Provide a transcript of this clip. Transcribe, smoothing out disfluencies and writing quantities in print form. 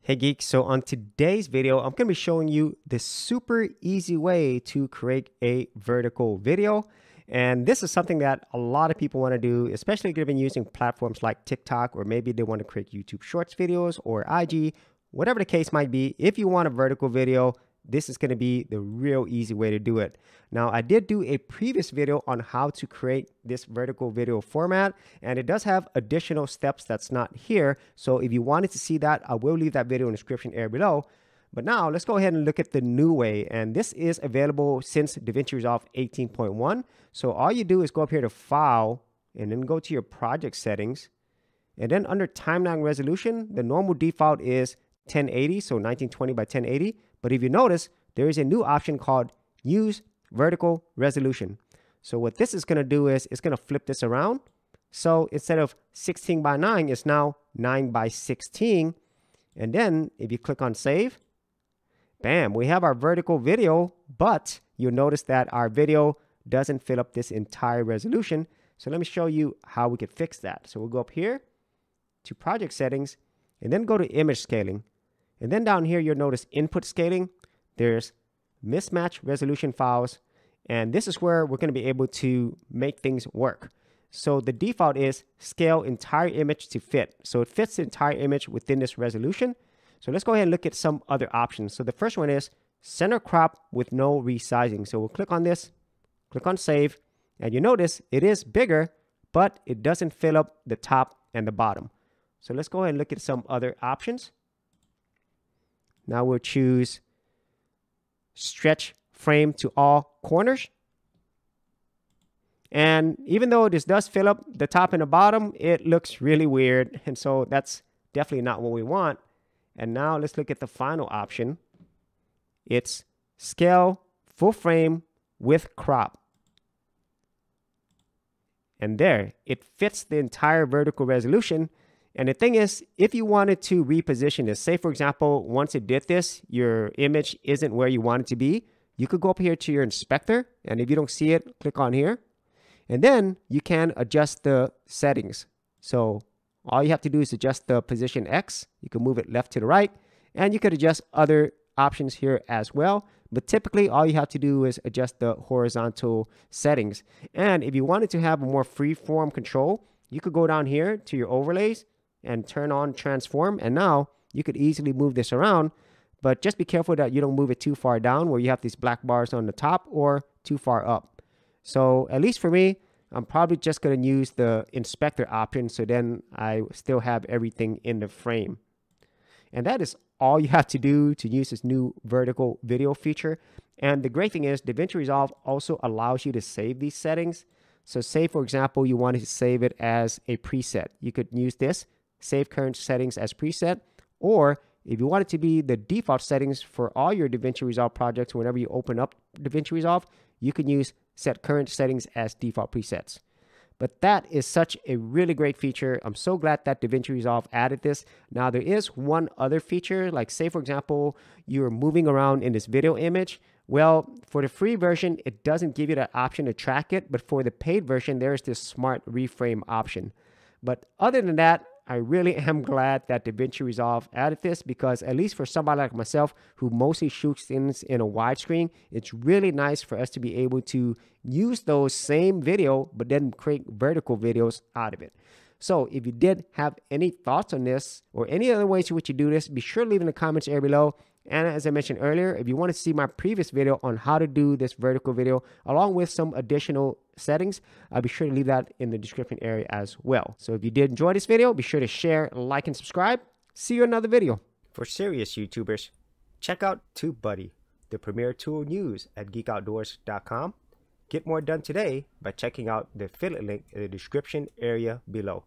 Hey Geek, so on today's video, I'm going to be showing you the super easy way to create a vertical video. And this is something that a lot of people want to do, especially if you've been using platforms like TikTok, or maybe they want to create YouTube Shorts videos or IG, whatever the case might be. If you want a vertical video, this is going to be the real easy way to do it. Now, I did do a previous video on how to create this vertical video format, and it does have additional steps that's not here. So if you wanted to see that, I will leave that video in the description area below. But now let's go ahead and look at the new way. And this is available since Davinci Resolve 18.1. So all you do is go up here to File, and then go to your project settings. And then under timeline resolution, the normal default is 1080, so 1920 by 1080. But if you notice, there is a new option called Use Vertical Resolution. So what this is going to do is it's going to flip this around. So instead of 16 by 9, it's now 9 by 16. And then if you click on Save, bam, we have our vertical video, but you'll notice that our video doesn't fill up this entire resolution. So let me show you how we could fix that. So we'll go up here to Project Settings, and then go to Image Scaling. And then down here, you'll notice Input Scaling. There's Mismatch Resolution Files. And this is where we're going to be able to make things work. So the default is Scale Entire Image to Fit. So it fits the entire image within this resolution. So let's go ahead and look at some other options. So the first one is Center Crop with no resizing. So we'll click on this, click on Save. And you notice it is bigger, but it doesn't fill up the top and the bottom. So let's go ahead and look at some other options. Now we'll choose Stretch Frame to All Corners. And even though this does fill up the top and the bottom, it looks really weird. And so that's definitely not what we want. And now let's look at the final option. It's Scale Full Frame with Crop. And there, it fits the entire vertical resolution. And the thing is, if you wanted to reposition this, say for example, once it did this, your image isn't where you want it to be, you could go up here to your inspector, and if you don't see it, click on here. And then you can adjust the settings. So all you have to do is adjust the position X. You can move it left to the right, and you could adjust other options here as well. But typically, all you have to do is adjust the horizontal settings. And if you wanted to have a more free-form control, you could go down here to your overlays and turn on transform, and now you could easily move this around, but just be careful that you don't move it too far down where you have these black bars on the top, or too far up. So at least for me, I'm probably just going to use the inspector option, so then I still have everything in the frame. And that is all you have to do to use this new vertical video feature. And the great thing is Davinci Resolve also allows you to save these settings. So say for example, you wanted to save it as a preset. You could use this, Save Current Settings as Preset, or if you want it to be the default settings for all your Davinci Resolve projects, whenever you open up Davinci Resolve, you can use Set Current Settings as default presets. But that is such a really great feature. I'm so glad that Davinci Resolve added this. Now there is one other feature, like say for example, you're moving around in this video image. Well, for the free version, it doesn't give you that option to track it, but for the paid version, there's this smart reframe option. But other than that, I really am glad that Davinci Resolve added this, because at least for somebody like myself who mostly shoots things in a widescreen, it's really nice for us to be able to use those same video, but then create vertical videos out of it. So if you did have any thoughts on this or any other ways in which you do this, be sure to leave in the comments area below. And as I mentioned earlier, if you want to see my previous video on how to do this vertical video, along with some additional settings, I'll be sure to leave that in the description area as well. So if you did enjoy this video, be sure to share, like, and subscribe. See you in another video. For serious YouTubers, check out TubeBuddy, the premier tool news at geekoutdoors.com. Get more done today by checking out the affiliate link in the description area below.